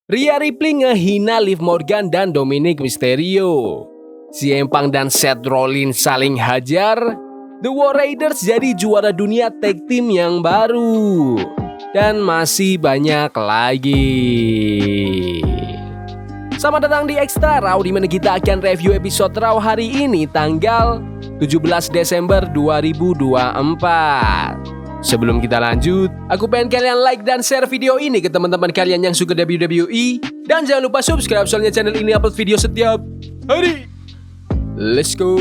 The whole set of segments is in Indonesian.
Rhea Ripley ngehina Liv Morgan dan Dominic Mysterio. CM Punk dan Seth Rollins saling hajar. The War Raiders jadi juara dunia tag team yang baru. Dan masih banyak lagi. Selamat datang di Extra Raw, di mana kita akan review episode Raw hari ini tanggal 17 Desember 2024. Sebelum kita lanjut, aku pengen kalian like dan share video ini ke teman-teman kalian yang suka WWE. Dan jangan lupa subscribe, soalnya channel ini upload video setiap hari. Let's go.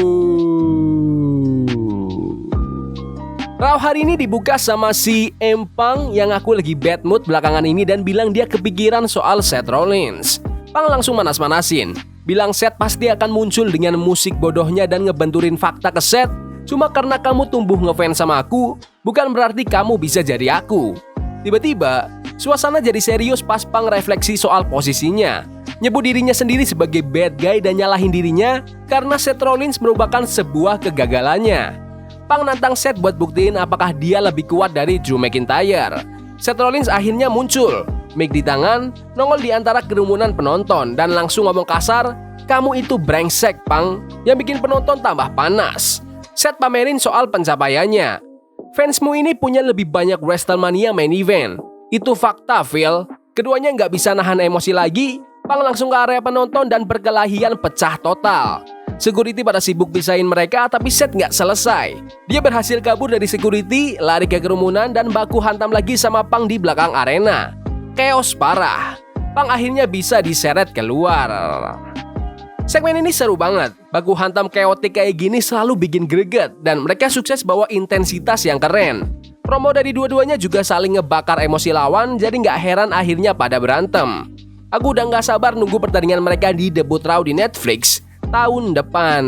Raw hari ini dibuka sama CM Punk yang aku lagi bad mood belakangan ini dan bilang dia kepikiran soal Seth Rollins. Punk langsung manas-manasin, bilang Seth pasti akan muncul dengan musik bodohnya dan ngebenturin fakta ke Seth. Cuma karena kamu tumbuh ngefans sama aku, bukan berarti kamu bisa jadi aku. Tiba-tiba, suasana jadi serius pas Punk refleksi soal posisinya. Nyebut dirinya sendiri sebagai bad guy dan nyalahin dirinya karena Seth Rollins merupakan sebuah kegagalannya. Punk nantang Seth buat buktiin apakah dia lebih kuat dari Drew McIntyre. Seth Rollins akhirnya muncul, mic di tangan, nongol di antara kerumunan penonton dan langsung ngomong kasar, "Kamu itu brengsek, Punk," yang bikin penonton tambah panas. Seth pamerin soal pencapaiannya. "Fansmu ini punya lebih banyak WrestleMania main event. Itu fakta, Phil." Keduanya nggak bisa nahan emosi lagi. Punk langsung ke area penonton dan perkelahian pecah total. Security pada sibuk pisahin mereka, tapi Seth nggak selesai. Dia berhasil kabur dari security, lari ke kerumunan, dan baku hantam lagi sama Punk di belakang arena. Chaos parah. Punk akhirnya bisa diseret keluar. Segmen ini seru banget. Baku hantam chaotic kayak gini selalu bikin greget, dan mereka sukses bawa intensitas yang keren. Promo dari dua-duanya juga saling ngebakar emosi lawan, jadi nggak heran akhirnya pada berantem. Aku udah nggak sabar nunggu pertandingan mereka di debut Raw di Netflix tahun depan.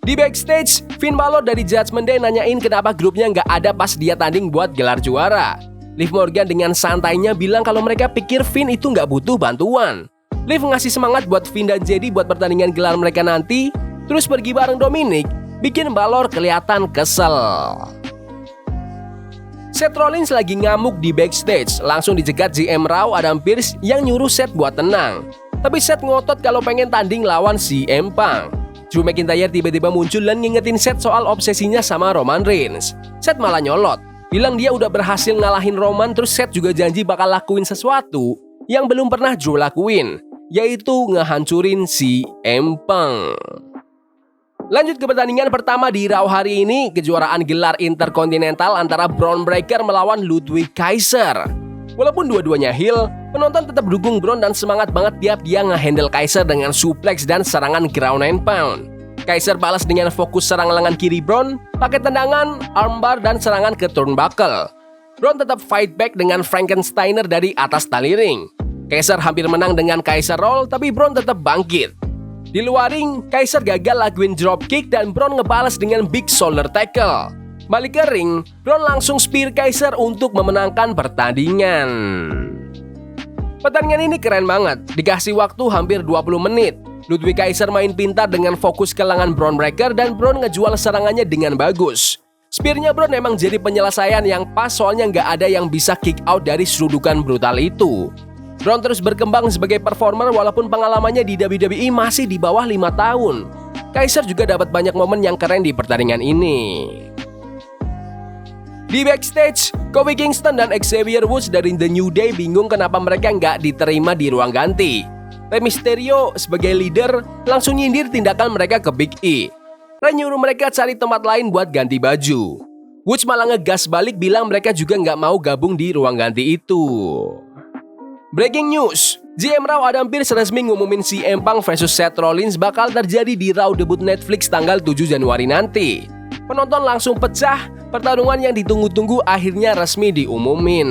Di backstage, Finn Balor dari Judgment Day nanyain kenapa grupnya nggak ada pas dia tanding buat gelar juara. Liv Morgan dengan santainya bilang kalau mereka pikir Finn itu nggak butuh bantuan. Liv ngasih semangat buat Finn dan Jedi buat pertandingan gelar mereka nanti, terus pergi bareng Dominic, bikin Balor kelihatan kesel. Seth Rollins lagi ngamuk di backstage, langsung dicegat GM Raw Adam Pearce yang nyuruh Seth buat tenang. Tapi Seth ngotot kalau pengen tanding lawan CM Punk. Drew McIntyre tiba-tiba muncul dan ngingetin Seth soal obsesinya sama Roman Reigns. Seth malah nyolot, bilang dia udah berhasil ngalahin Roman, terus Seth juga janji bakal lakuin sesuatu yang belum pernah Drew lakuin, yaitu ngehancurin CM Punk. Lanjut ke pertandingan pertama di Raw hari ini, kejuaraan gelar Intercontinental antara Bron Breakker melawan Ludwig Kaiser. Walaupun dua-duanya heel, penonton tetap dukung Bron dan semangat banget tiap dia ngehandle Kaiser dengan suplex dan serangan ground and pound. Kaiser balas dengan fokus serang lengan kiri Bron, pakai tendangan, armbar, dan serangan ke turnbuckle. Bron tetap fight back dengan Frankensteiner dari atas tali ring. Kaiser hampir menang dengan Kaiser Roll, tapi Bron tetap bangkit. Di luar ring, Kaiser gagal lakuin dropkick dan Bron ngebalas dengan big shoulder tackle. Balik ke ring, Bron langsung spear Kaiser untuk memenangkan pertandingan. Pertandingan ini keren banget, dikasih waktu hampir 20 menit. Ludwig Kaiser main pintar dengan fokus ke lengan Bron Breakker dan Bron ngejual serangannya dengan bagus. Spearnya Bron memang jadi penyelesaian yang pas, soalnya nggak ada yang bisa kick out dari serudukan brutal itu. Bron terus berkembang sebagai performer walaupun pengalamannya di WWE masih di bawah 5 tahun. Kaiser juga dapat banyak momen yang keren di pertandingan ini. Di backstage, Kofi Kingston dan Xavier Woods dari The New Day bingung kenapa mereka nggak diterima di ruang ganti. Rey Mysterio sebagai leader langsung nyindir tindakan mereka ke Big E. Rey nyuruh mereka cari tempat lain buat ganti baju. Woods malah ngegas balik bilang mereka juga nggak mau gabung di ruang ganti itu. Breaking news, GM Raw Adam Pearce resmi ngumumin CM Punk vs Seth Rollins bakal terjadi di Raw debut Netflix tanggal 7 Januari nanti. Penonton langsung pecah, pertarungan yang ditunggu-tunggu akhirnya resmi diumumin.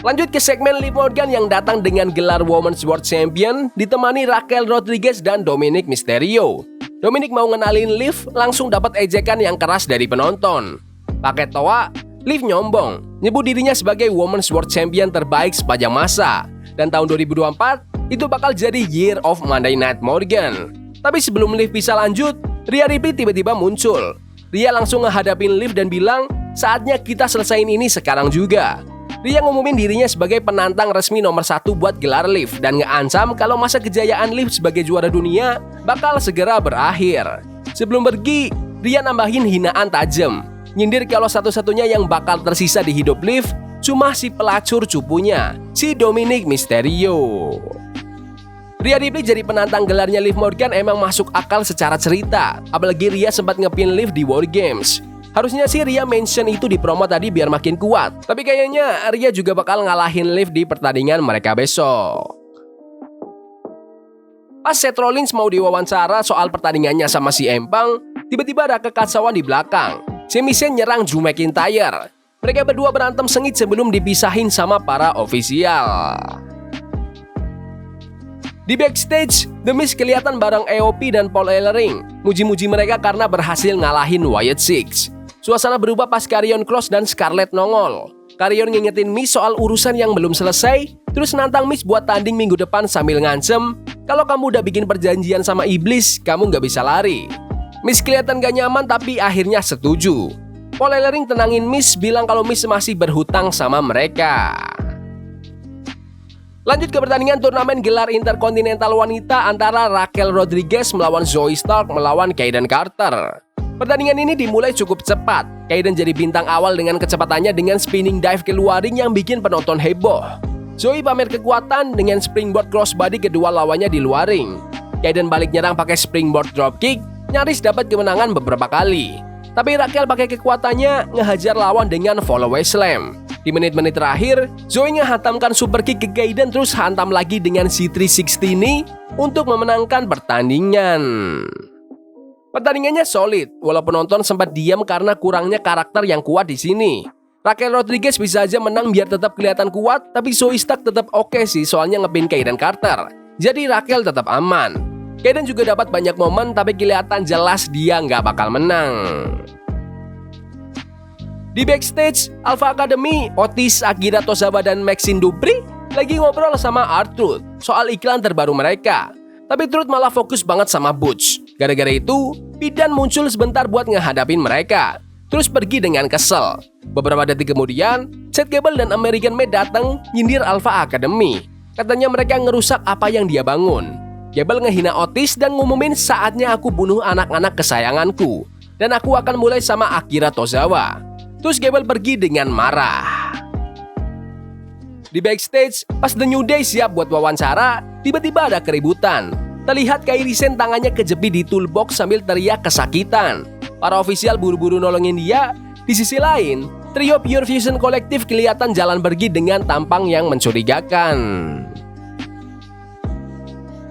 Lanjut ke segmen Liv Morgan yang datang dengan gelar Women's World Champion, ditemani Raquel Rodriguez dan Dominic Mysterio. Dominic mau ngenalin Liv, langsung dapat ejekan yang keras dari penonton. Pakai toa, Liv nyombong, nyebut dirinya sebagai Women's World Champion terbaik sepanjang masa. Dan tahun 2024, itu bakal jadi Year of Monday Night Morgan. Tapi sebelum Liv bisa lanjut, Rhea Ripley tiba-tiba muncul. Rhea langsung ngehadapin Liv dan bilang, saatnya kita selesain ini sekarang juga. Ria ngumumin dirinya sebagai penantang resmi nomor 1 buat gelar Liv dan ngeancam kalau masa kejayaan Liv sebagai juara dunia bakal segera berakhir. Sebelum pergi, Ria nambahin hinaan tajam, nyindir kalau satu-satunya yang bakal tersisa di hidup Liv cuma si pelacur cupunya, si Dominic Mysterio. Ria Ripley jadi penantang gelarnya Liv Morgan emang masuk akal secara cerita, apalagi Ria sempat ngepin Liv di War Games. Harusnya sih Ria mention itu di promo tadi biar makin kuat, tapi kayaknya Ria juga bakal ngalahin Liv di pertandingan mereka besok. Pas Seth Rollins mau diwawancara soal pertandingannya sama si Empang, tiba-tiba ada kekacauan di belakang. Sami Zayn nyerang Drew McIntyre. Mereka berdua berantem sengit sebelum dipisahin sama para ofisial. Di backstage, The Miz kelihatan bareng AOP dan Paul Ellering, muji-muji mereka karena berhasil ngalahin Wyatt Six. Suasana berubah pas Karrion Kross dan Scarlett nongol. Karrion ngingetin Miz soal urusan yang belum selesai, terus nantang Miz buat tanding minggu depan sambil ngancem, kalau kamu udah bikin perjanjian sama iblis, kamu nggak bisa lari. Miz kelihatan gak nyaman tapi akhirnya setuju. Paul Ellering tenangin Miz, bilang kalau Miz masih berhutang sama mereka. Lanjut ke pertandingan turnamen gelar Interkontinental Wanita antara Raquel Rodriguez melawan Zoey Stark melawan Kayden Carter. Pertandingan ini dimulai cukup cepat. Kayden jadi bintang awal dengan kecepatannya dengan spinning dive keluar ring yang bikin penonton heboh. Zoey pamer kekuatan dengan springboard crossbody kedua lawannya di luar ring. Kayden balik nyerang pakai springboard dropkick, nyaris dapat kemenangan beberapa kali. Tapi Raquel pakai kekuatannya ngehajar lawan dengan follow-away slam. Di menit-menit terakhir, Zoey ngehantamkan super kick ke Kayden terus hantam lagi dengan C360 ini untuk memenangkan pertandingan. Pertandingannya solid, walaupun penonton sempat diam karena kurangnya karakter yang kuat di sini. Raquel Rodriguez bisa aja menang biar tetap kelihatan kuat, tapi Zoey Stark tetap oke sih soalnya ngepin Kayden Carter. Jadi Raquel tetap aman. Kayden juga dapat banyak momen tapi kelihatan jelas dia nggak bakal menang. Di backstage, Alpha Academy, Otis, Akira Tozawa, dan Maxine Dupri lagi ngobrol sama R-Truth soal iklan terbaru mereka. Tapi Truth malah fokus banget sama Butch. Gara-gara itu, Pidan muncul sebentar buat ngehadapin mereka, terus pergi dengan kesel. Beberapa detik kemudian, Chad Gable dan American Made datang nyindir Alpha Academy. Katanya mereka ngerusak apa yang dia bangun. Gable ngehina Otis dan ngumumin saatnya aku bunuh anak-anak kesayanganku. Dan aku akan mulai sama Akira Tozawa. Terus Gable pergi dengan marah. Di backstage, pas The New Day siap buat wawancara, tiba-tiba ada keributan. Terlihat Kairi Sane tangannya kejepit di toolbox sambil teriak kesakitan. Para ofisial buru-buru nolongin dia. Di sisi lain, trio Pure Fusion Collective kelihatan jalan pergi dengan tampang yang mencurigakan.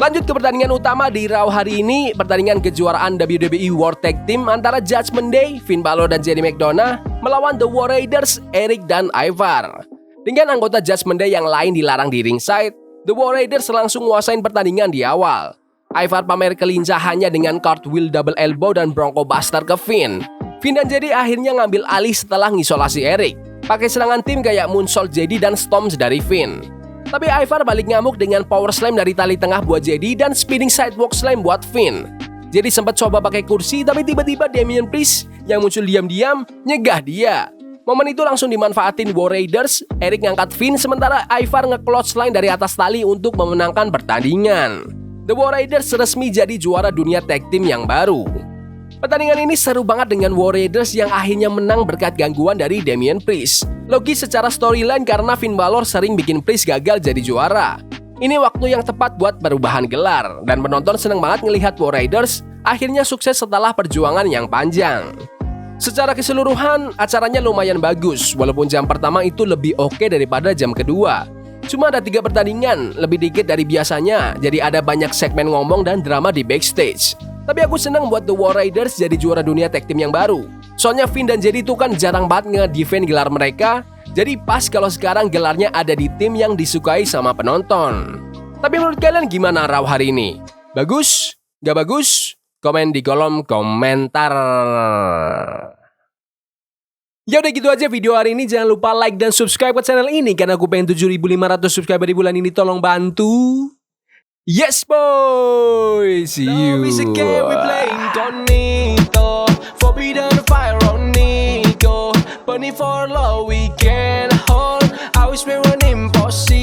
Lanjut ke pertandingan utama di Raw hari ini, pertandingan kejuaraan WWE World Tag Team antara Judgment Day, Finn Balor dan Johnny McDonough melawan The War Raiders, Eric dan Ivar. Dengan anggota Judgment Day yang lain dilarang di ringside, The War Raiders langsung nguasain pertandingan di awal. Ivar pamer kelincahannya dengan cartwheel double elbow dan Bronco Buster ke Finn. Finn dan Johnny akhirnya ngambil alih setelah ngisolasi Eric, pakai serangan tim kayak Moonsault Johnny dan Stomps dari Finn. Tapi Ivar balik ngamuk dengan power slam dari tali tengah buat Johnny dan spinning sidewalk slam buat Finn. Johnny sempat coba pakai kursi tapi tiba-tiba Damian Priest yang muncul diam-diam nyegah dia. Momen itu langsung dimanfaatin War Raiders. Eric ngangkat Finn sementara Ivar nge-clothesline dari atas tali untuk memenangkan pertandingan. The War Raiders resmi jadi juara dunia tag team yang baru. Pertandingan ini seru banget dengan War Raiders yang akhirnya menang berkat gangguan dari Damian Priest. Logis secara storyline karena Finn Balor sering bikin Priest gagal jadi juara. Ini waktu yang tepat buat perubahan gelar, dan penonton seneng banget ngelihat War Raiders akhirnya sukses setelah perjuangan yang panjang. Secara keseluruhan, acaranya lumayan bagus, walaupun jam pertama itu lebih oke daripada jam kedua. Cuma ada 3 pertandingan, lebih dikit dari biasanya, jadi ada banyak segmen ngomong dan drama di backstage. Tapi aku seneng buat The War Raiders jadi juara dunia tag team yang baru. Soalnya Finn dan Johnny itu kan jarang banget nge-defend gelar mereka, jadi pas kalau sekarang gelarnya ada di tim yang disukai sama penonton. Tapi menurut kalian gimana Raw hari ini? Bagus? Gak bagus? Komen di kolom komentar. Ya udah gitu aja video hari ini. Jangan lupa like dan subscribe ke channel ini karena aku pengen 7.500 subscriber di bulan ini. Tolong bantu. Yes boy. See you. Forbidden fire on Nico. Bunny for love we can hold. always been running impossible.